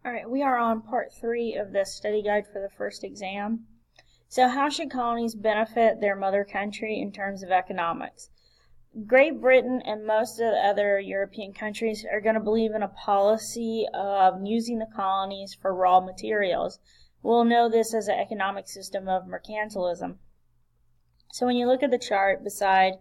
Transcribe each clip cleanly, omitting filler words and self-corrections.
All right, we are on part 3 of the study guide for the first exam. So how should colonies benefit their mother country in terms of economics? Great Britain and most of the other European countries are going to believe in a policy of using the colonies for raw materials. We'll know this as an economic system of mercantilism. So when you look at the chart beside,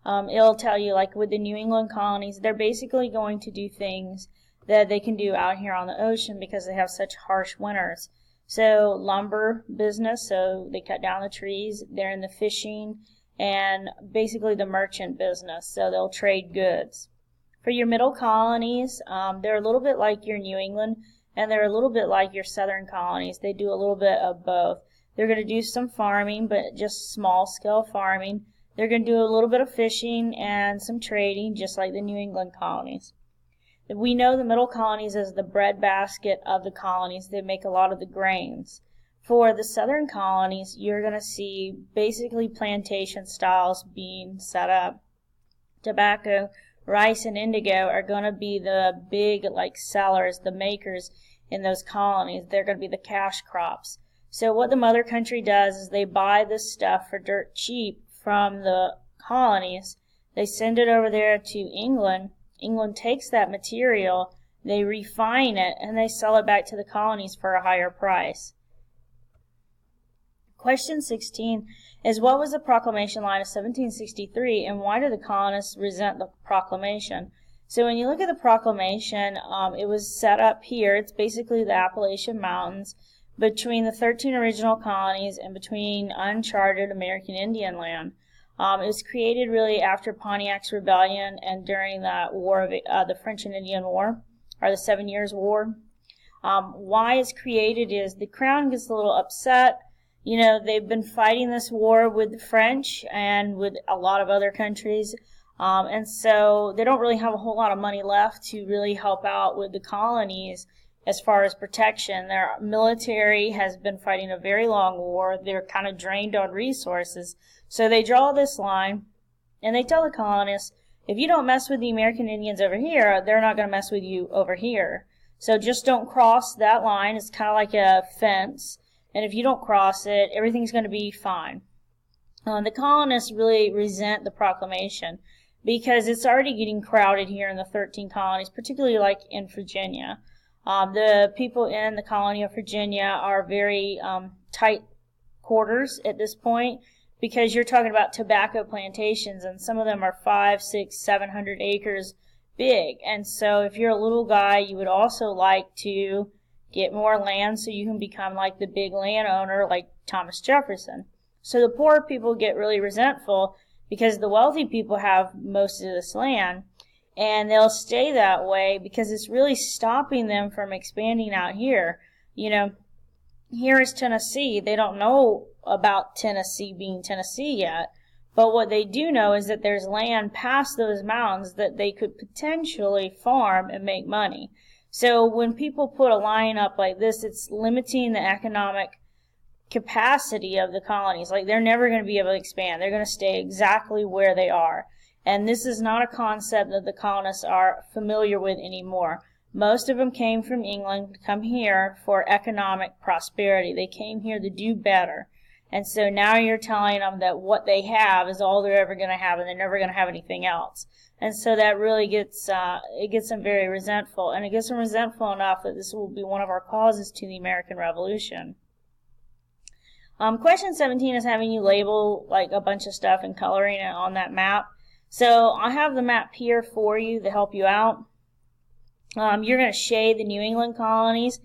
it'll tell you, like with the New England colonies, they're basically going to do things that they can do out here on the ocean because they have such harsh winters. So lumber business, so they cut down the trees. They're in the fishing and basically the merchant business, so they'll trade goods. For your middle colonies, they're a little bit like your New England, and they're a little bit like your southern colonies. They do a little bit of both. They're going to do some farming, but just small-scale farming. They're going to do a little bit of fishing and some trading, just like the New England colonies. We know the middle colonies as the breadbasket of the colonies. They make a lot of the grains. For the southern colonies, you're going to see basically plantation styles being set up. Tobacco, rice, and indigo are going to be the big sellers, the makers in those colonies. They're going to be the cash crops. So what the mother country does is they buy this stuff for dirt cheap from the colonies. They send it over there to England. England takes that material, they refine it, and they sell it back to the colonies for a higher price. Question 16 is, what was the proclamation line of 1763, and why did the colonists resent the proclamation? So when you look at the proclamation, it was set up here. It's basically the Appalachian Mountains between the 13 original colonies and between uncharted American Indian land. It was created really after Pontiac's Rebellion and during that war of the French and Indian War, or the 7 Years' War. Why it's created is the Crown gets a little upset. You know, they've been fighting this war with the French and with a lot of other countries, and so they don't really have a whole lot of money left to really help out with the colonies as far as protection. Their military has been fighting a very long war. They're kind of drained on resources. So they draw this line, and they tell the colonists, if you don't mess with the American Indians over here, they're not going to mess with you over here. So just don't cross that line. It's kind of like a fence, and if you don't cross it, everything's going to be fine. The colonists really resent the proclamation because it's already getting crowded here in the 13 colonies, particularly like in Virginia. The people in the colony of Virginia are very tight quarters at this point, because you're talking about tobacco plantations, and some of them are 500, 600, 700 acres big. And so if you're a little guy, you would also like to get more land so you can become like the big landowner like Thomas Jefferson. So the poor people get really resentful because the wealthy people have most of this land, and they'll stay that way because it's really stopping them from expanding out here. You know, here is Tennessee. They don't know about Tennessee being Tennessee yet, but what they do know is that there's land past those mountains that they could potentially farm and make money. So when people put a line up like this, it's limiting the economic capacity of the colonies. Like, they're never going to be able to expand. They're going to stay exactly where they are. And this is not a concept that the colonists are familiar with anymore. Most of them came from England to come here for economic prosperity. They came here to do better. And so now you're telling them that what they have is all they're ever going to have, and they're never going to have anything else. And so that really gets them very resentful. And it gets them resentful enough that this will be one of our causes to the American Revolution. Question 17 is having you label like a bunch of stuff and coloring it on that map. So I have the map here for you to help you out. You're going to shade the New England colonies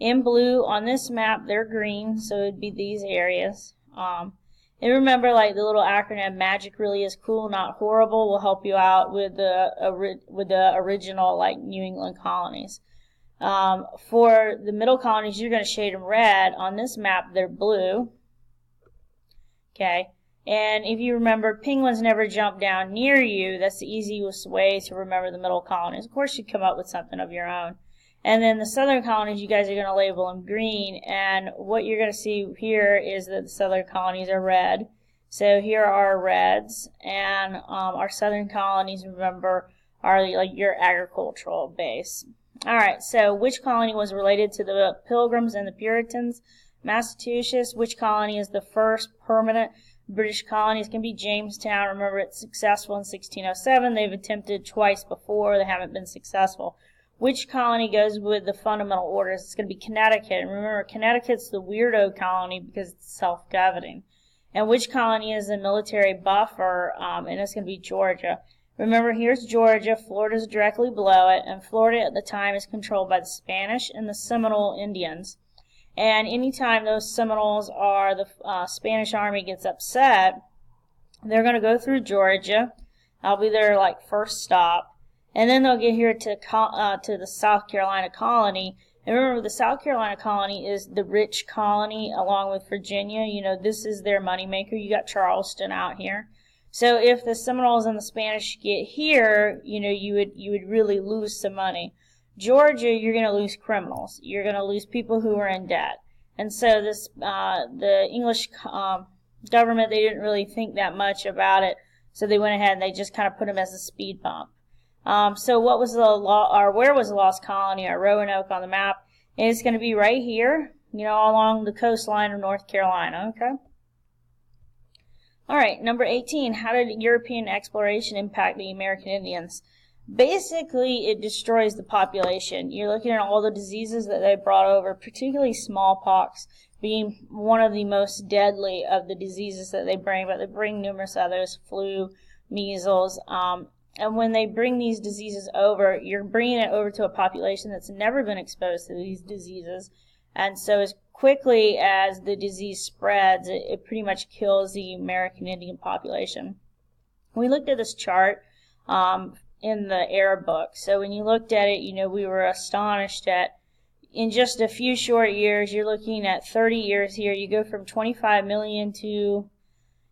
in blue. On this map, they're green, so it would be these areas. And remember, like the little acronym, magic really is cool, not horrible, will help you out with the original like New England colonies. For the middle colonies, you're going to shade them red. On this map, they're blue. Okay. And if you remember, penguins never jump down near you. That's the easiest way to remember the middle colonies. Of course, you come up with something of your own. And then the southern colonies, you guys are going to label them green. And what you're going to see here is that the southern colonies are red. So here are our reds. And our southern colonies, remember, are like your agricultural base. All right, so which colony was related to the Pilgrims and the Puritans? Massachusetts. Which colony is the first permanent British colony? It's going to be Jamestown. Remember, it's successful in 1607. They've attempted twice before. They haven't been successful. Which colony goes with the fundamental orders? It's going to be Connecticut. And remember, Connecticut's the weirdo colony because it's self-governing. And which colony is a military buffer? And it's going to be Georgia. Remember, here's Georgia. Florida's directly below it. And Florida at the time is controlled by the Spanish and the Seminole Indians. And anytime those Seminoles or the Spanish army gets upset, they're going to go through Georgia. That'll be their first stop. And then they'll get here to the South Carolina colony. And remember, the South Carolina colony is the rich colony along with Virginia. You know, this is their moneymaker. You got Charleston out here. So if the Seminoles and the Spanish get here, you know, you would really lose some money. Georgia, you're going to lose criminals. You're going to lose people who are in debt. And so this, the English government, they didn't really think that much about it. So they went ahead and they just kind of put them as a speed bump. So what was where was the lost colony or Roanoke on the map? And it's going to be right here, you know, along the coastline of North Carolina, okay? All right, number 18, how did European exploration impact the American Indians? Basically, it destroys the population. You're looking at all the diseases that they brought over, particularly smallpox being one of the most deadly of the diseases that they bring, but they bring numerous others, flu, measles. And when they bring these diseases over, you're bringing it over to a population that's never been exposed to these diseases. And so as quickly as the disease spreads, it pretty much kills the American Indian population. We looked at this chart in the Arab book. So when you looked at it, you know, we were astonished at, in just a few short years, you're looking at 30 years here, you go from 25 million to,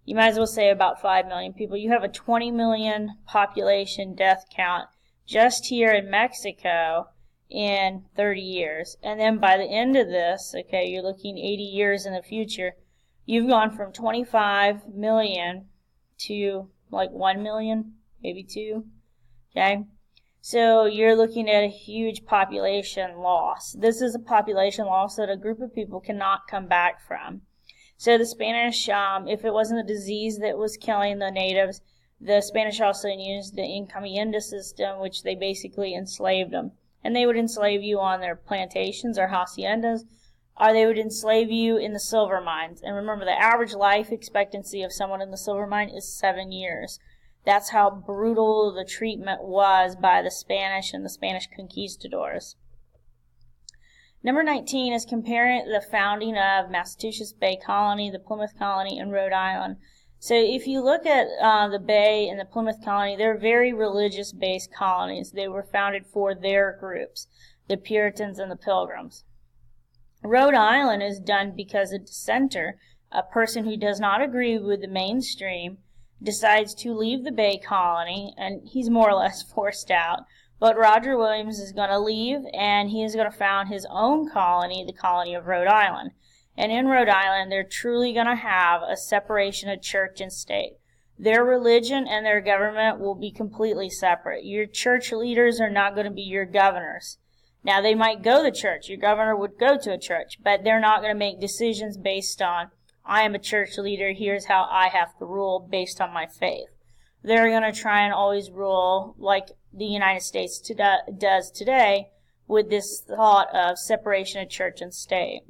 you might as well say about 5 million people. You have a 20 million population death count just here in Mexico in 30 years. And then by the end of this, okay, you're looking 80 years in the future, you've gone from 25 million to like 1 million, maybe 2, okay? So you're looking at a huge population loss. This is a population loss that a group of people cannot come back from. So the Spanish, if it wasn't a disease that was killing the natives, the Spanish also used the encomienda system, which they basically enslaved them. And they would enslave you on their plantations or haciendas, or they would enslave you in the silver mines. And remember, the average life expectancy of someone in the silver mine is 7 years. That's how brutal the treatment was by the Spanish and the Spanish conquistadors. Number 19 is comparing the founding of Massachusetts Bay Colony, the Plymouth Colony, and Rhode Island. So if you look at the Bay and the Plymouth Colony, they're very religious-based colonies. They were founded for their groups, the Puritans and the Pilgrims. Rhode Island is done because a dissenter, a person who does not agree with the mainstream, decides to leave the Bay Colony, and he's more or less forced out. But Roger Williams is going to leave, and he is going to found his own colony, the colony of Rhode Island. And in Rhode Island, they're truly going to have a separation of church and state. Their religion and their government will be completely separate. Your church leaders are not going to be your governors. Now, they might go to church. Your governor would go to a church, but they're not going to make decisions based on, I am a church leader, here's how I have to rule based on my faith. They're going to try and always rule like the United States does today with this thought of separation of church and state.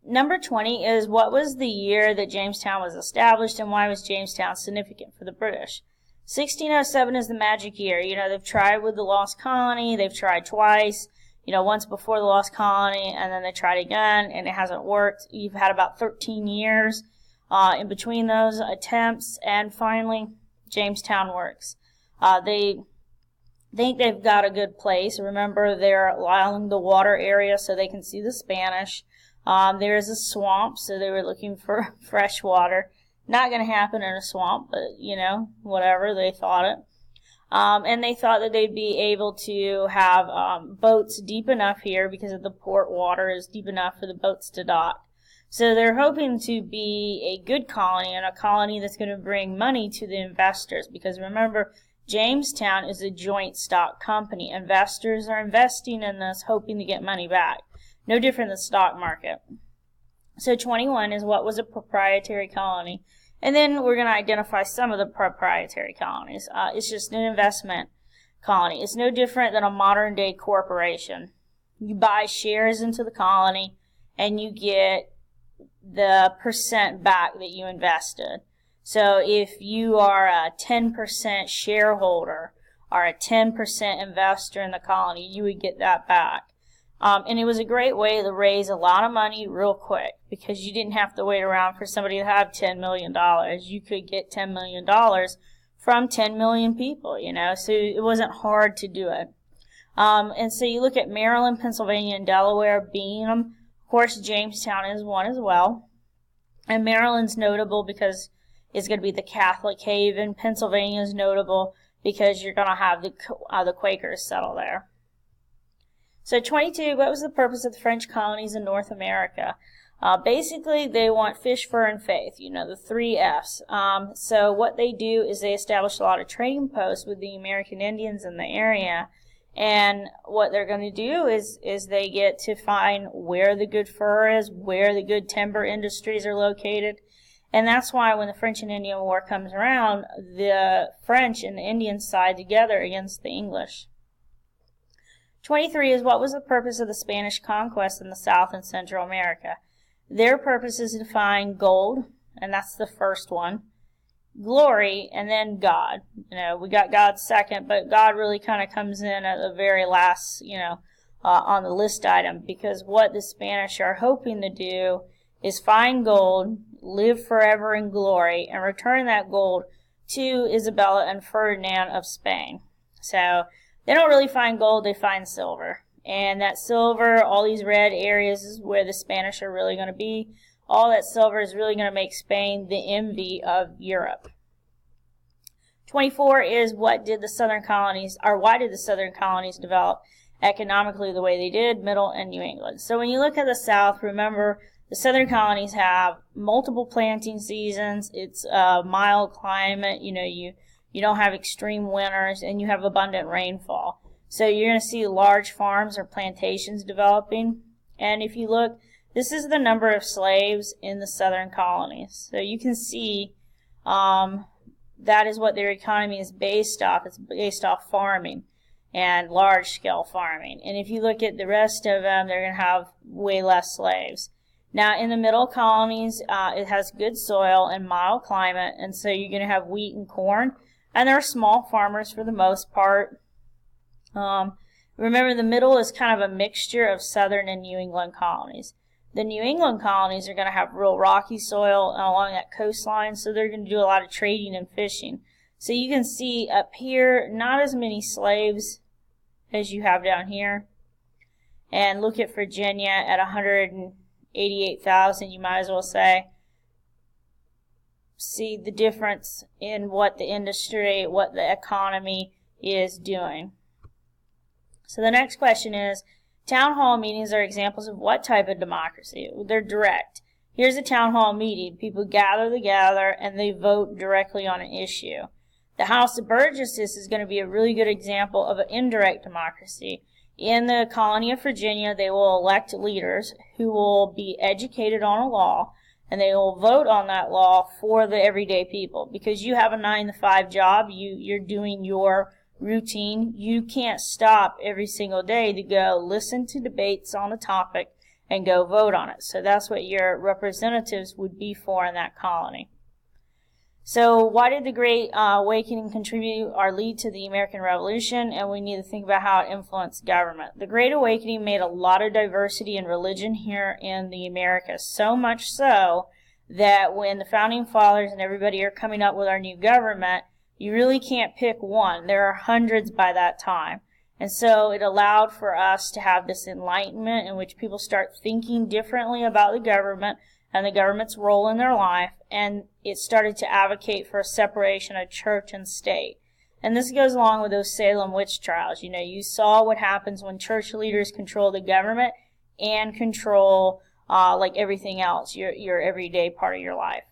Number 20 is, what was the year that Jamestown was established and why was Jamestown significant for the British? 1607 is the magic year. You know, they've tried with the Lost Colony, they've tried twice, you know, once before the Lost Colony, and then they tried again, and it hasn't worked. You've had about 13 years in between those attempts, and finally, Jamestown works. They think they've got a good place. Remember, they're along the water area so they can see the Spanish. There's a swamp, so they were looking for fresh water. Not going to happen in a swamp, but, you know, whatever, they thought it. And they thought that they'd be able to have boats deep enough here because of the port water is deep enough for the boats to dock. So they're hoping to be a good colony and a colony that's going to bring money to the investors because remember, Jamestown is a joint stock company. Investors are investing in this, hoping to get money back. No different than the stock market. So 21 is what was a proprietary colony. And then we're going to identify some of the proprietary colonies. It's just an investment colony. It's no different than a modern day corporation. You buy shares into the colony and you get the percent back that you invested. So if you are a 10% shareholder or a 10% investor in the colony, you would get that back. And it was a great way to raise a lot of money real quick because you didn't have to wait around for somebody to have $10 million. You could get $10 million from 10 million people, so it wasn't hard to do it. And so you look at Maryland, Pennsylvania, and Delaware being them. Of course, Jamestown is one as well. And Maryland's notable because it's going to be the Catholic haven. Pennsylvania is notable because you're going to have the Quakers settle there. So 22, what was the purpose of the French colonies in North America? Basically, they want fish, fur, and faith, the 3 F's. So what they do is they establish a lot of trading posts with the American Indians in the area. And what they're going to do is they get to find where the good fur is, where the good timber industries are located. And that's why when the French and Indian War comes around, the French and the Indians side together against the English. 23 is what was the purpose of the Spanish conquest in the South and Central America? Their purpose is to find gold, and that's the first one, glory, and then God. We got God second, but God really kind of comes in at the very last, on the list item, because what the Spanish are hoping to do is find gold, live forever in glory, and return that gold to Isabella and Ferdinand of Spain. So they don't really find gold, they find silver. And that silver, all these red areas is where the Spanish are really going to be. All that silver is really going to make Spain the envy of Europe. 24 is why did the southern colonies develop economically the way they did, Middle and New England. So when you look at the South, remember the southern colonies have multiple planting seasons. It's a mild climate. You don't have extreme winters, and you have abundant rainfall. So you're going to see large farms or plantations developing. And if you look, this is the number of slaves in the southern colonies. So you can see that is what their economy is based off. It's based off farming and large-scale farming. And if you look at the rest of them, they're going to have way less slaves. Now, in the middle colonies, it has good soil and mild climate, and so you're going to have wheat and corn. And they're small farmers for the most part. Remember, the middle is kind of a mixture of southern and New England colonies. The New England colonies are going to have real rocky soil along that coastline, so they're going to do a lot of trading and fishing. So you can see up here, not as many slaves as you have down here. And look at Virginia at 188,000, you might as well say. See the difference in what the industry, what the economy is doing. So the next question is, town hall meetings are examples of what type of democracy? They're direct. Here's a town hall meeting. People gather together and they vote directly on an issue. The House of Burgesses is going to be a really good example of an indirect democracy. In the colony of Virginia, they will elect leaders who will be educated on a law, and they will vote on that law for the everyday people. Because you have a 9-to-5 job, you're doing your routine. You can't stop every single day to go listen to debates on a topic and go vote on it. So that's what your representatives would be for in that colony. So why did the Great Awakening contribute or lead to the American Revolution? And we need to think about how it influenced government. The Great Awakening made a lot of diversity in religion here in the Americas, so much so that when the Founding Fathers and everybody are coming up with our new government, you really can't pick one. There are hundreds by that time. And so it allowed for us to have this enlightenment in which people start thinking differently about the government and the government's role in their life, and it started to advocate for a separation of church and state. And this goes along with those Salem witch trials. You saw what happens when church leaders control the government and control like everything else, your everyday part of your life.